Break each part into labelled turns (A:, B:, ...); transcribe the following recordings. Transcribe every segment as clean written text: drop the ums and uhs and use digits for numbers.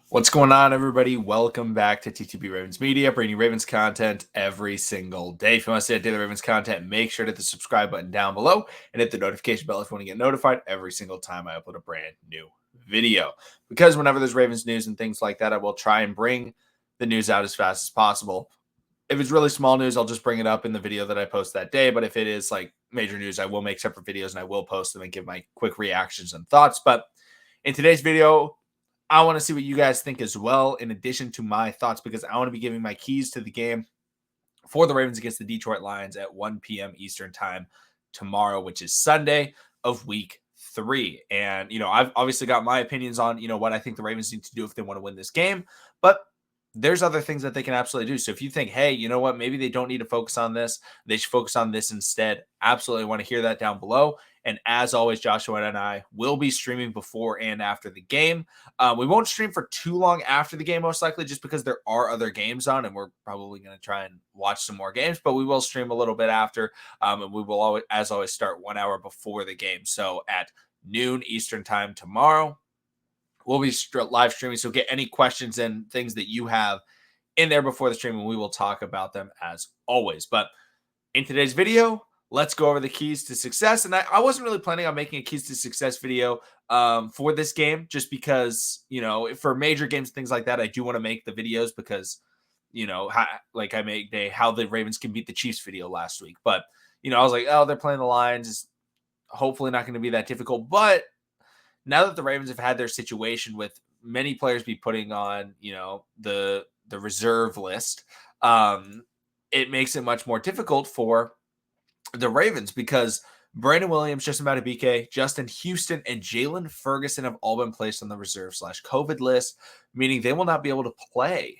A: What's going on, everybody? Welcome back to TTB Ravens Media, bringing Ravens content every single day. If you want to stay updated with Ravens content, make sure to hit the subscribe button down below and hit the notification bell if you want to get notified every single time I upload a brand new video. Because whenever there's Ravens news and things like that, I will try and bring the news out as fast as possible. If it's really small news, I'll just bring it up in the video that I post that day. But if it is like major news, I will make separate videos and I will post them and give my quick reactions and thoughts. But in today's video, I want to see what you guys think as well, in addition to my thoughts, because I want to be giving my keys to the game for the Ravens against the Detroit Lions at 1 p.m. Eastern time tomorrow, which is Sunday of week 3. And, I've obviously got my opinions on, what I think the Ravens need to do if they want to win this game, but there's other things that they can absolutely do. So if you think, hey, you know what, maybe they don't need to focus on this, they should focus on this instead, absolutely want to hear that down below. And as always, Joshua and I will be streaming before and after the game. We won't stream for too long after the game, most likely, just because there are other games on, and we're probably going to try and watch some more games. But we will stream a little bit after, and we will always, as always, start 1 hour before the game. So at noon Eastern time tomorrow, we'll be live streaming. So get any questions and things that you have in there before the stream, and we will talk about them as always. But in today's video, let's go over the keys to success. And I wasn't really planning on making a keys to success video for this game, just because, for major games, things like that, I do want to make the videos because, I made how the Ravens can beat the Chiefs video last week. But, I was like, oh, they're playing the Lions. It's hopefully not going to be that difficult. But now that the Ravens have had their situation with many players be putting on, the reserve list, it makes it much more difficult for the Ravens because Brandon Williams, Justin Madubuike, Justin Houston, and Jalen Ferguson have all been placed on the reserve/COVID list, meaning they will not be able to play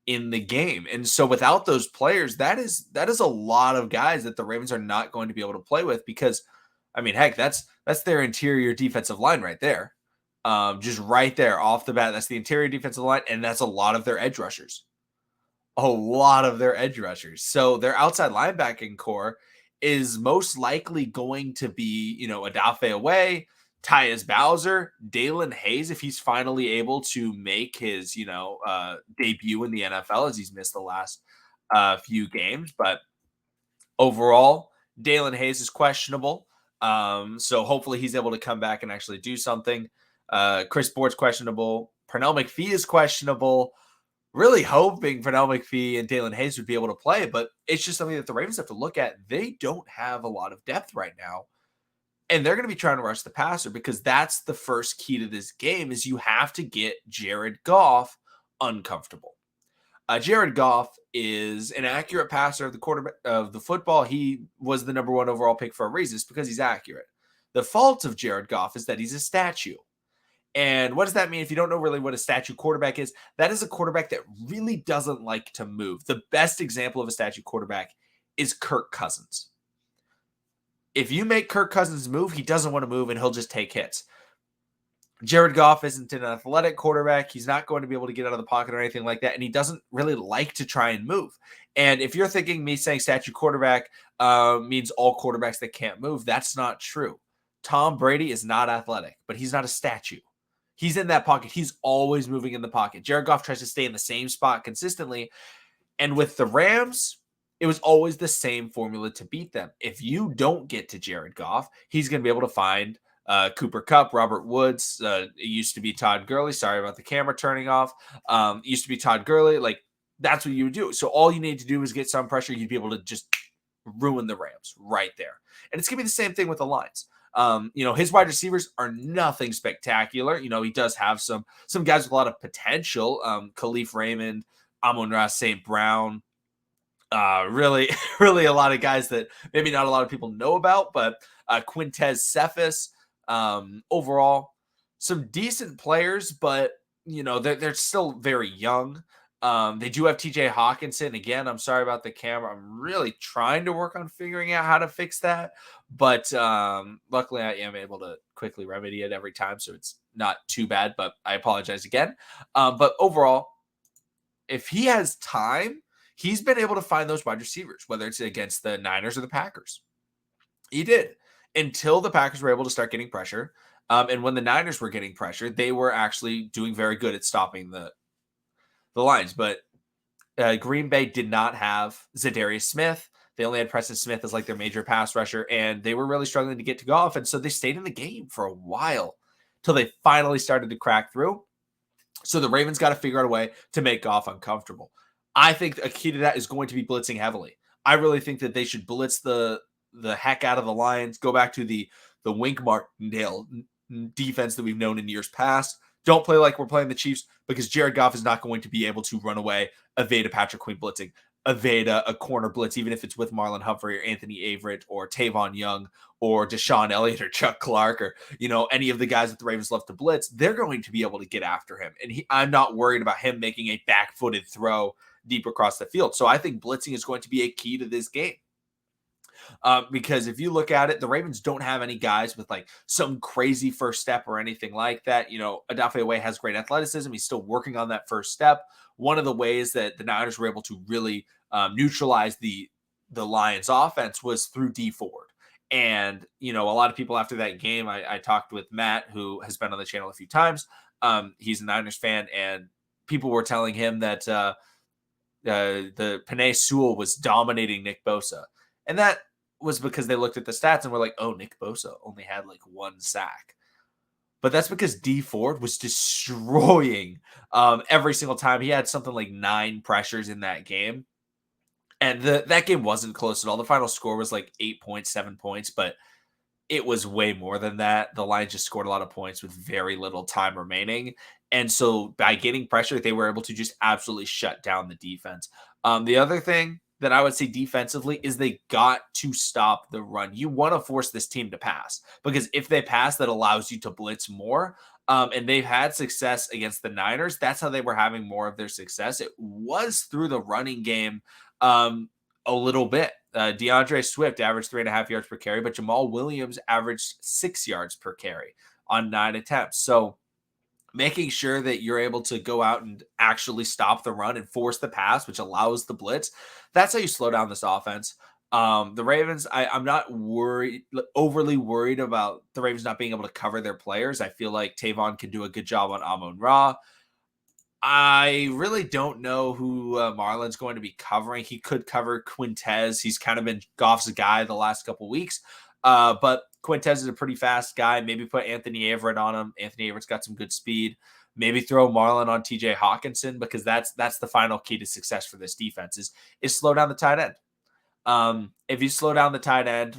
A: in the game. And so without those players, that is a lot of guys that the Ravens are not going to be able to play with because, heck, that's their interior defensive line right there. Just right there off the bat, that's the interior defensive line, and that's a lot of their edge rushers. So their outside linebacking core is most likely going to be, Odafe Away, Tyus Bowser, Dalen Hayes, if he's finally able to make his, debut in the NFL, as he's missed the last few games. But overall, Dalen Hayes is questionable. So hopefully he's able to come back and actually do something. Chris Board's questionable. Pernell McPhee is questionable. Really hoping Pernell McPhee and Dalen Hayes would be able to play, but it's just something that the Ravens have to look at. They don't have a lot of depth right now, and they're going to be trying to rush the passer because that's the first key to this game is you have to get Jared Goff uncomfortable. Jared Goff is an accurate passer of the quarterback of the football. He was the number 1 overall pick for a reason. It's because he's accurate. The fault of Jared Goff is that he's a statue. And what does that mean? If you don't know really what a statue quarterback is, that is a quarterback that really doesn't like to move. The best example of a statue quarterback is Kirk Cousins. If you make Kirk Cousins move, he doesn't want to move and he'll just take hits. Jared Goff isn't an athletic quarterback. He's not going to be able to get out of the pocket or anything like that. And he doesn't really like to try and move. And if you're thinking me saying statue quarterback means all quarterbacks that can't move, that's not true. Tom Brady is not athletic, but he's not a statue. He's in that pocket. He's always moving in the pocket. Jared Goff tries to stay in the same spot consistently. And with the Rams, it was always the same formula to beat them. If you don't get to Jared Goff, he's going to be able to find Cooper Kupp, Robert Woods. It used to be Todd Gurley. Sorry about the camera turning off. It used to be Todd Gurley. Like, that's what you would do. So all you need to do is get some pressure. You'd be able to just ruin the Rams right there. And it's going to be the same thing with the Lions. His wide receivers are nothing spectacular. He does have some guys with a lot of potential. Khalif Raymond, Amon-Ra St. Brown, really, really a lot of guys that maybe not a lot of people know about, but Quintez Cephas, overall, some decent players, but they're still very young. They do have TJ Hawkinson. Again, I'm sorry about the camera. I'm really trying to work on figuring out how to fix that. But luckily, I am able to quickly remedy it every time. So it's not too bad, but I apologize again. But overall, if he has time, he's been able to find those wide receivers, whether it's against the Niners or the Packers. He did until the Packers were able to start getting pressure. And when the Niners were getting pressured, they were actually doing very good at stopping the Lions. But Green Bay did not have Zadarius Smith. They only had Preston Smith as like their major pass rusher, and they were really struggling to get to Goff. And so they stayed in the game for a while till they finally started to crack through. So the Ravens got to figure out a way to make Goff uncomfortable. I think a key to that is going to be blitzing heavily. I really think that they should blitz the heck out of the Lions, go back to the Wink Martindale defense that we've known in years past. Don't play like we're playing the Chiefs, because Jared Goff is not going to be able to run away, evade a Patrick Queen blitzing, evade a corner blitz, even if it's with Marlon Humphrey or Anthony Averett or Tavon Young or Deshaun Elliott or Chuck Clark or, any of the guys that the Ravens love to blitz. They're going to be able to get after him. And I'm not worried about him making a back-footed throw deep across the field. So I think blitzing is going to be a key to this game. Because if you look at it, the Ravens don't have any guys with like some crazy first step or anything like that. Odafe has great athleticism. He's still working on that first step. One of the ways that the Niners were able to really neutralize the Lions offense was through D Ford. And, a lot of people after that game, I talked with Matt, who has been on the channel a few times. He's a Niners fan, and people were telling him that the Penei Sewell was dominating Nick Bosa. And that was because they looked at the stats and were like, oh, Nick Bosa only had like 1 sack. But that's because D Ford was destroying every single time. He had something like 9 pressures in that game. And that game wasn't close at all. The final score was like 8 points, 7 points, but it was way more than that. The Lions just scored a lot of points with very little time remaining. And so by getting pressure, they were able to just absolutely shut down the defense. The other thing that I would say defensively is they got to stop the run. You want to force this team to pass, because if they pass, that allows you to blitz more. And they've had success against the Niners. That's how they were having more of their success. It was through the running game a little bit. DeAndre Swift averaged 3.5 yards per carry, but Jamal Williams averaged 6 yards per carry on 9 attempts. So making sure that you're able to go out and actually stop the run and force the pass, which allows the blitz, that's how you slow down this offense. The Ravens, I'm not overly worried about the Ravens not being able to cover their players. I feel like Tavon can do a good job on Amon-Ra. I really don't know who Marlon's going to be covering. He could cover Quintez. He's kind of been Goff's guy the last couple weeks. But Quintez is a pretty fast guy. Maybe put Anthony Averett on him. Anthony Averett's got some good speed. Maybe throw Marlon on TJ Hawkinson, because that's the final key to success for this defense is slow down the tight end. If you slow down the tight end,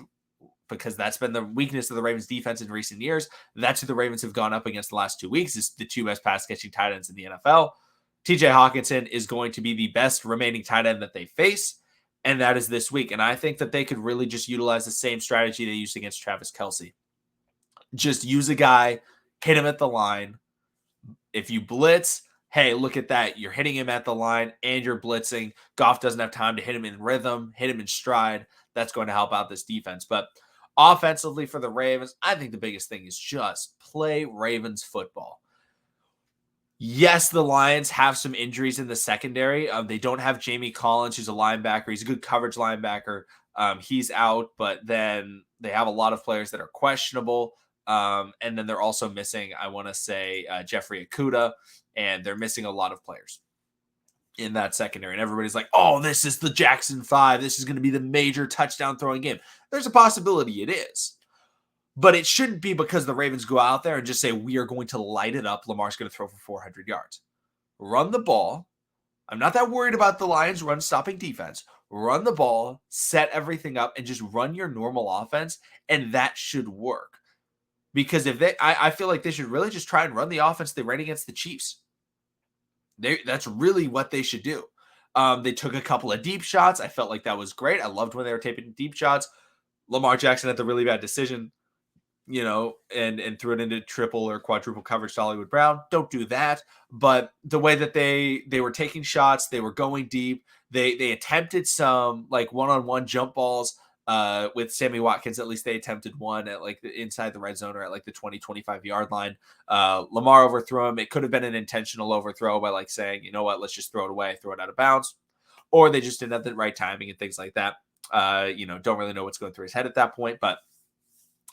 A: because that's been the weakness of the Ravens defense in recent years, that's who the Ravens have gone up against the last 2 weeks, is the 2 best pass catching tight ends in the NFL. TJ Hawkinson is going to be the best remaining tight end that they face, and that is this week. And I think that they could really just utilize the same strategy they used against Travis Kelce. Just use a guy, hit him at the line. If you blitz, hey, look at that. You're hitting him at the line and you're blitzing. Goff doesn't have time to hit him in rhythm, hit him in stride. That's going to help out this defense. But offensively for the Ravens, I think the biggest thing is just play Ravens football. Yes, the Lions have some injuries in the secondary. They don't have Jamie Collins, who's a linebacker. He's a good coverage linebacker. He's out, but then they have a lot of players that are questionable. And then they're also missing, I want to say, Jeffrey Okudah, and they're missing a lot of players in that secondary. And everybody's like, oh, this is the Jackson 5. This is going to be the major touchdown throwing game. There's a possibility it is. But it shouldn't be because the Ravens go out there and just say, we are going to light it up. Lamar's going to throw for 400 yards. Run the ball. I'm not that worried about the Lions run-stopping defense. Run the ball, set everything up, and just run your normal offense, and that should work. Because I feel like they should really just try and run the offense they ran against the Chiefs. That's really what they should do. They took a couple of deep shots. I felt like that was great. I loved when they were taking deep shots. Lamar Jackson had the really bad decision, and threw it into triple or quadruple coverage to Hollywood Brown. Don't do that. But the way that they were taking shots, they were going deep. They attempted some like one-on-one jump balls with Sammy Watkins. At least they attempted one at like inside the red zone or at like the 20-25 yard line. Lamar overthrew him. It could have been an intentional overthrow by like saying, you know what, let's just throw it away, throw it out of bounds. Or they just didn't have the right timing and things like that. Don't really know what's going through his head at that point. But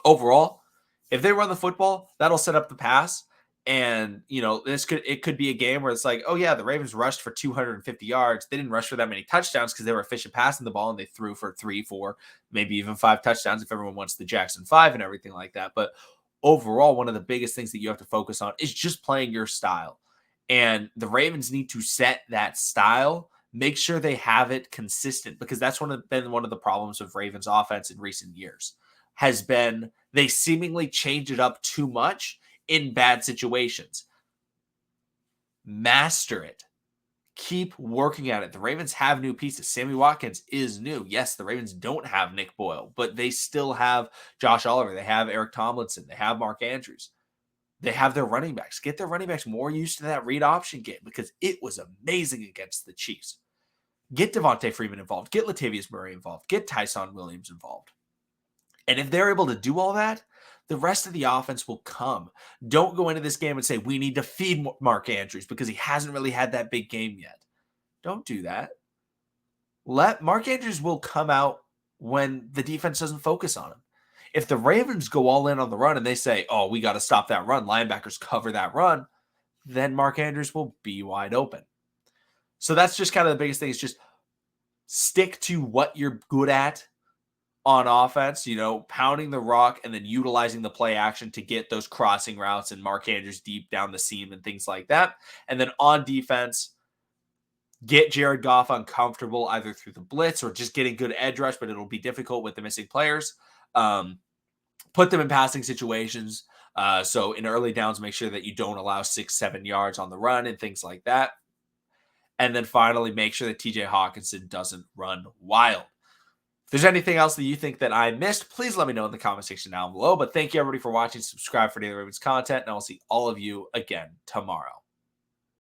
A: overall, If they run the football, that'll set up the pass. And it could be a game where it's like, oh yeah, the Ravens rushed for 250 yards. They didn't rush for that many touchdowns because they were efficient passing the ball and they threw for 3, 4, maybe even 5 touchdowns if everyone wants the Jackson 5 and everything like that. But overall, one of the biggest things that you have to focus on is just playing your style. And the Ravens need to set that style, make sure they have it consistent, because that's been one of the problems of Ravens offense in recent years has been they seemingly change it up too much in bad situations. Master it. Keep working at it. The Ravens have new pieces. Sammy Watkins is new. Yes, the Ravens don't have Nick Boyle, but they still have Josh Oliver. They have Eric Tomlinson. They have Mark Andrews. They have their running backs. Get their running backs more used to that read option game because it was amazing against the Chiefs. Get Devontae Freeman involved. Get Latavius Murray involved. Get Tyson Williams involved. And if they're able to do all that, the rest of the offense will come. Don't go into this game and say, we need to feed Mark Andrews because he hasn't really had that big game yet. Don't do that. Mark Andrews will come out when the defense doesn't focus on him. If the Ravens go all in on the run and they say, oh, we got to stop that run, linebackers cover that run, then Mark Andrews will be wide open. So that's just kind of the biggest thing is just stick to what you're good at on offense, pounding the rock and then utilizing the play action to get those crossing routes and Mark Andrews deep down the seam and things like that. And then on defense, get Jared Goff uncomfortable either through the blitz or just getting good edge rush, but it'll be difficult with the missing players. Put them in passing situations. So in early downs, make sure that you don't allow 6-7 yards on the run and things like that. And then finally, make sure that TJ Hawkinson doesn't run wild. If there's anything else that you think that I missed, please let me know in the comment section down below. But thank you everybody for watching. Subscribe for daily Ravens content, and I'll see all of you again tomorrow.